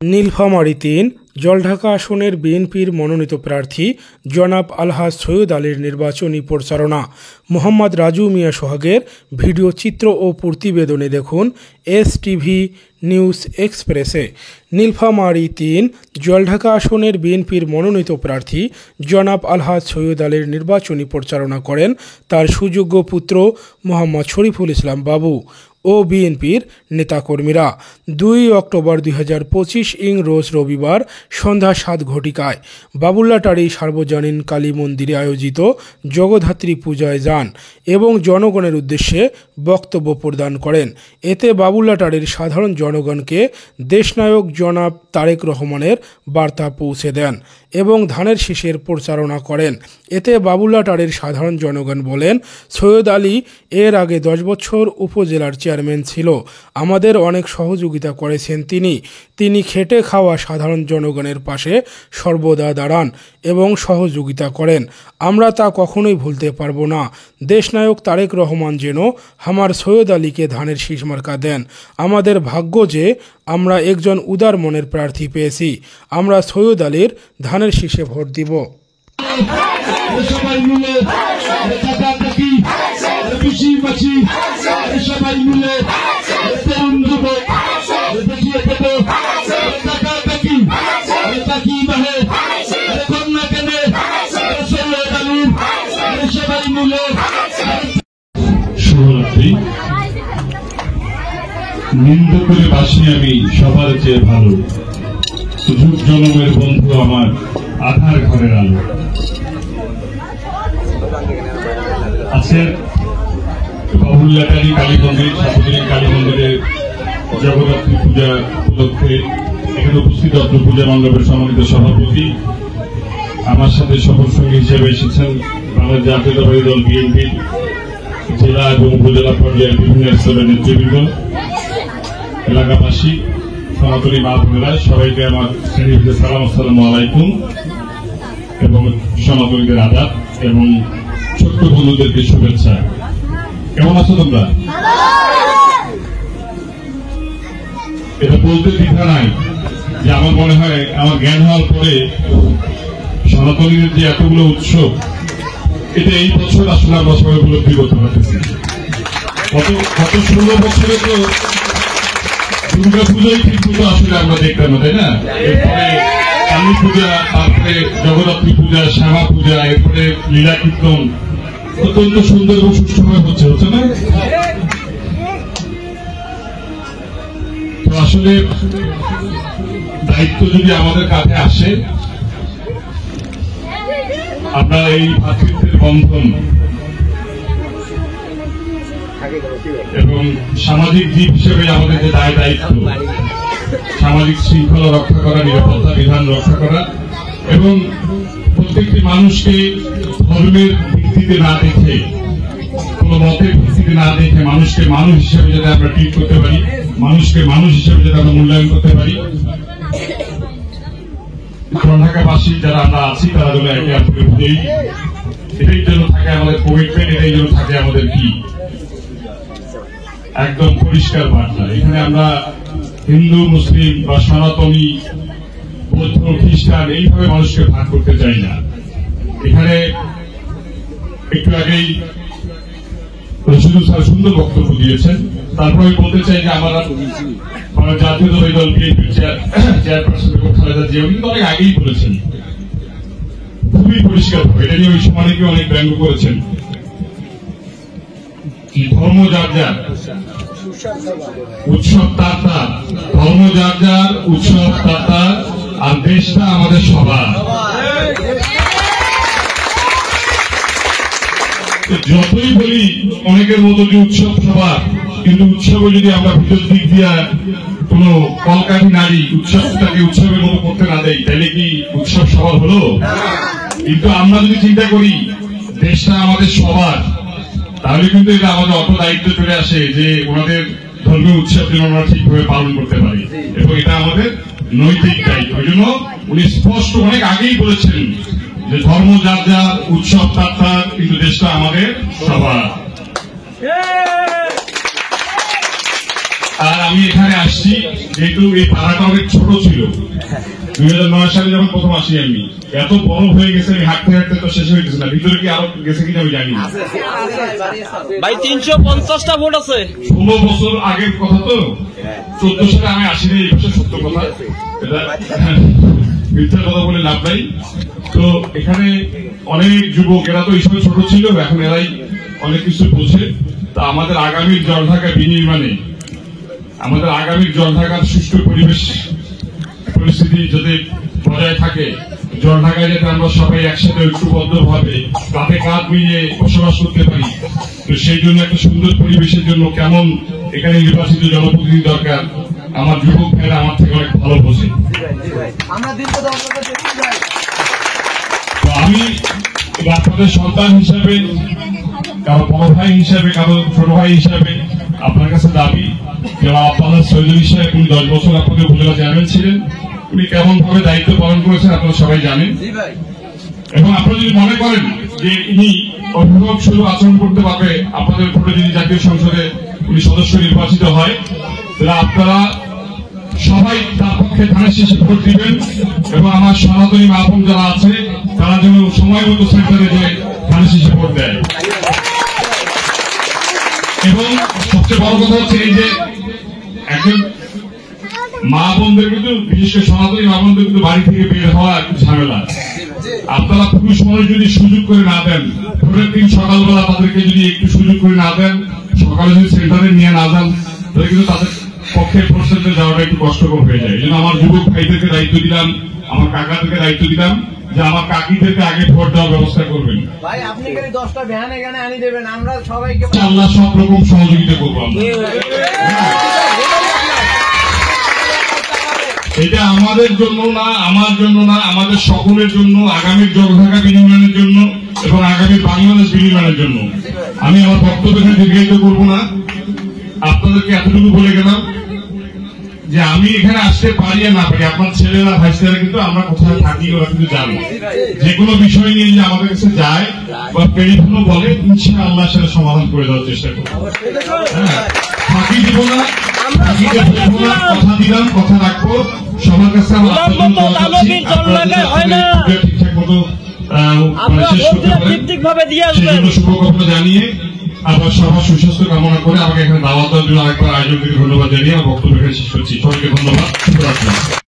নীলফামারী ৩ জলঢাকা আসনের বিএনপির মনোনীত প্রার্থী জনাব আলহাজ সৈয়দ আলীর নির্বাচনী প্রচারণা। মোহাম্মদ রাজু মিয়া সোহাগের ভিডিও চিত্র ও প্রতিবেদনে দেখুন এসটিভি নিউজ এক্সপ্রেসে। নীলফামারী ৩ জলঢাকা আসনের বিএনপির মনোনীত প্রার্থী জনাব আলহাজ সৈয়দ আলীর নির্বাচনী প্রচারণা করেন তার সুযোগ্য পুত্র মোহাম্মদ শরীফুল ইসলাম বাবু ও বিএনপির নেতাকর্মীরা। ২ অক্টোবর ২০২৫ রোজ রবিবার সন্ধ্যা ৭ ঘটিকায় বাবুল্লাটারি সার্বজনীন কালী মন্দিরে আয়োজিত জগদ্ধাত্রী পূজায় যান এবং জনগণের উদ্দেশ্যে বক্তব্য প্রদান করেন। এতে বাবুল্লাটারির সাধারণ জনগণকে দেশনায়ক জনাব তারেক রহমানের বার্তা পৌঁছে দেন এবং ধানের শীষের প্রচারণা করেন। এতে বাবুল্লাটারির সাধারণ জনগণ বলেন, সৈয়দ আলী এর আগে ১০ বছর উপজেলার চেয়ারম্যান ছিল, আমাদের অনেক সহযোগিতা করেছেন। তিনি খেটে খাওয়া সাধারণ জনগণের পাশে সর্বদা দাঁড়ান এবং সহযোগিতা করেন। আমরা তা কখনোই ভুলতে পারবো না। দেশনায়ক তারেক রহমান যেন আমার সৈয়দ আলীকে ধানের শীষ মার্কা দেন। আমাদের ভাগ্য যে আমরা একজন উদার মনের প্রার্থী পেয়েছি। আমরা সৈয়দ আলীর ধানের শীষে ভোট দিব। শুভরাত্রি। নিন্দা করে বাসি আমি সবার চেয়ে ভালো, যুগ জনমের বন্ধু আমার আধার ঘরের আলো। আজকে বাবুল্লাটারি কালী মন্দির সার্বজনীন কালী মন্দিরের জগদ্ধাত্রী পূজা উপলক্ষে এখানে উপস্থিত অত্র পূজা মণ্ডপের সম্মানিত সভাপতি, আমার সাথে সফর সঙ্গী হিসেবে এসেছেন বাংলাদেশ জাতীয়তাবাদী দল বিএনপির জেলা এবং উপজেলা পর্যায়ের বিভিন্ন স্তরের নেতৃবৃন্দ, এলাকাবাসী, সনাতনী মা বোনেরা, সবাইকে আমার শ্রেণীতে সালাম, আসসালামু আলাইকুম এবং সনাতনীদের আদাব এবং ছোট্ট বন্ধুদেরকে শুভেচ্ছা। কেমন আছো তোমরা? এটা বলতে দ্বিধা নাই যে আমার মনে হয় আমার জ্ঞান হওয়ার পরে সনাতনীদের যে এতগুলো উৎসব, এটা এই বছর আসলে আমরা সবাই উপলব্ধি করতে পারতেছি। গত ১৬ বছরে তো দুর্গা পূজাই ঠিক মতো আসলে আমরা দেখতাম না, তাই না? এরপরে কালী পূজা, তারপরে জগদ্ধাত্রী পূজা, শ্যামা পূজা, এরপরে লীলা কীর্তন অত্যন্ত সুন্দর এবং সুষ্ঠুভাবে হচ্ছে না? তো আসলে দায়িত্ব যদি আমাদের কাছে আসে, আমরা এই ভ্রাতৃত্বের বন্ধন এবং সামাজিক জীব হিসেবে আমাদের যে দায়িত্ব, সামাজিক শৃঙ্খলা রক্ষা করা, নিরাপত্তা বিধান রক্ষা করা এবং প্রত্যেকটি মানুষকে ধর্মের ভিত্তিতে না দেখে, কোন মতের ভিত্তিতে না দেখে মানুষকে মানুষ হিসেবে যাতে আমরা ট্রিট করতে পারি, মানুষকে মানুষ হিসেবে যাতে আমরা মূল্যায়ন করতে পারি, ঢাকাবাসী যারা আমরা আছি তারা যেন একে অপরকে বুঝেই, এটাই যেন থাকে আমাদের কমিটমেন্ট, এটাই যেন থাকে আমাদের কি একদম পরিষ্কার বার্তা। এখানে আমরা হিন্দু, মুসলিম বা সনাতনী, বৌদ্ধ, খ্রিস্টান এইভাবে মানুষকে ভাগ করতে চাই না। এখানে একটু আগেই রশিদুল স্যার সুন্দর বক্তব্য দিয়েছেন। তারপর আমি বলতে চাই যে আমরা জাতীয়তাবাদী দল বিএনপির চেয়ারপারসন বেগম খালেদা জিয়া কিন্তু অনেক আগেই বলেছেন, খুবই পরিষ্কার ভাবে, এটা নিয়ে ওই সময় অনেক ব্যঙ্গ করেছেন। ধর্ম যার যার, উৎসব তার তার, ধর্ম যার যার, উৎসব তার তার, আর দেশটা আমাদের সবার। যতই বলি অনেকের মতো যে উৎসব সবার, কিন্তু উৎসবে যদি আমরা ভিতর দিক দিয়া কোন কলকাঠি নারী উৎসবটাকে উৎসবের মতো করতে না দেয়, তাহলে কি উৎসব সবার হলো? কিন্তু আমরা যদি চিন্তা করি দেশটা আমাদের সবার, তাহলে কিন্তু এটা আমাদের অত দায়িত্ব চলে আসে যে ওনাদের ধর্মীয় উৎসব যেন আমরা ঠিকভাবে পালন করতে পারি এবং এটা আমাদের নৈতিক দায়িত্ব। ওই জন্য উনি স্পষ্ট অনেক আগেই বলেছেন যে ধর্ম যার যার, উৎসব তার তার, কিন্তু দেশটা আমাদের সবার। আর আমি এখানে আসছি যেহেতু এই পাড়াটা অনেক ছোট ছিল। 2009 সালে যখন প্রথম আসি আমি, এত বড় হয়ে গেছে, আমি হাঁটতে হাঁটতে তো শেষ হয়ে গেছে না, ভিতরে কি আরো গেছে কিনা আমি জানি না। ভাই 350টা ভোট আছে। 16 বছর আগের কথা তো, 14 সালে আমি আসিনি, এই বছর সত্য কথা, এটা মিথ্যা কথা বলে লাভ নাই। তো এখানে অনেক যুবক, এরা তো এই সময় ছোট ছিল, এখন এরাই অনেক কিছু বোঝে। তা আমাদের আগামীর জলঢাকা বিনির্মাণে, আমাদের আগামীর জলঢাকার সুষ্ঠু পরিস্থিতি যাতে বজায় থাকে, জলঢাকায় যাতে আমরা সবাই একসাথে ঐক্যবদ্ধভাবে কাঁধে কাঁধ মিলিয়ে বসবাস করতে পারি, তো সেই জন্য একটা সুন্দর পরিবেশের জন্য কেমন এখানে নির্বাচিত জনপ্রতিনিধি দরকার, আমার যুবক ভাইরা আমার থেকে অনেক ভালো বোঝে। তো আমি আপনাদের সন্তান হিসাবে, কারো বড় ভাই হিসাবে, কারো ছোট ভাই হিসাবে আপনার কাছে দাবি, যারা আপনাদের সৈয়দুল সাহেব, উনি 10 বছর আপনাদের উপজেলা চেয়ারম্যান ছিলেন, উনি কেমন ভাবে দায়িত্ব পালন করেছেন আপনারা সবাই জানেন। এবং আপনারা যদি মনে করেন যে ইনি অভিভাবক শুধু আচরণ করতে পারবে, আপনাদের ভোটে যদি জাতীয় সংসদে উনি সদস্য নির্বাচিত হয়, তাহলে আপনারা সবাই তার পক্ষে ধানের শীষে ভোট দিবেন। এবং আমার সনাতনী মা বোন যারা আছে, তারা যেন সময় মতো সেন্টারে যে ধানের শীষে ভোট দেয়। এবং সবচেয়ে বড় কথা হচ্ছে এই যে একজন মা বোনদের কিন্তু, বিশেষ করে সনাতনী মা বোনদের কিন্তু বাড়ি থেকে বের হওয়া একটু ঝামেলা। আপনারা পুরুষ মানুষ যদি সুযোগ করে না দেন, ভোটের দিন সকালবেলা তাদেরকে যদি একটু সুযোগ করে না দেন, সকালে যদি সেন্টারে নিয়ে না যান, তাহলে কিন্তু তাদের পক্ষে ভোট সেন্টারে যাওয়াটা একটু কষ্টকর হয়ে যায়। এই জন্য আমার যুবক ভাইদেরকে দায়িত্ব দিলাম, আমার কাকাদেরকে দায়িত্ব দিলাম যে আমার কাকিদেরকে আগে ভোট দেওয়ার ব্যবস্থা করবেন। ভাই আপনি খালি 10টা ভ্যান এখানে আনি দেবেন, আমরা সবাইকে আল্লাহ সব রকম সহযোগিতা করবো। এটা আমাদের জন্য না, আমার জন্য না, আমাদের সকলের জন্য, আগামীর জলঢাকা বিনির্মাণের জন্য এবং আগামীর বাংলাদেশ বিনির্মাণের জন্য। আমি আমার বক্তব্য এখানে দীর্ঘায়িত করবো না, আপনাদেরকে এতটুকু বলে গেলাম যে আমি এখানে আসতে পারি না পারি, আপনার ছেলেরা ভাইসেরা কিন্তু আমরা কোথায় থাকি ওরা কিন্তু জানে। যে কোনো বিষয় নিয়ে যে আমাদের কাছে যায় বা টেলিফোন বলে, ইনশাআল্লাহ সেটা সমাধান করে দেওয়ার চেষ্টা করবো। হ্যাঁ, ফাঁকি দিব না, কথা দিলাম, কথা রাখবো। সবার কাছে আমার ঠিকঠাক মতো শুভকামনা জানিয়ে আবার সবার সুস্বাস্থ্য কামনা করে আমাকে এখানে দাওয়াত দেওয়ার জন্য আরেকবার আয়োজককে ধন্যবাদ জানিয়ে আমার বক্তব্য শেষ করছি। সবাইকে ধন্যবাদ। শুভরাত্রি।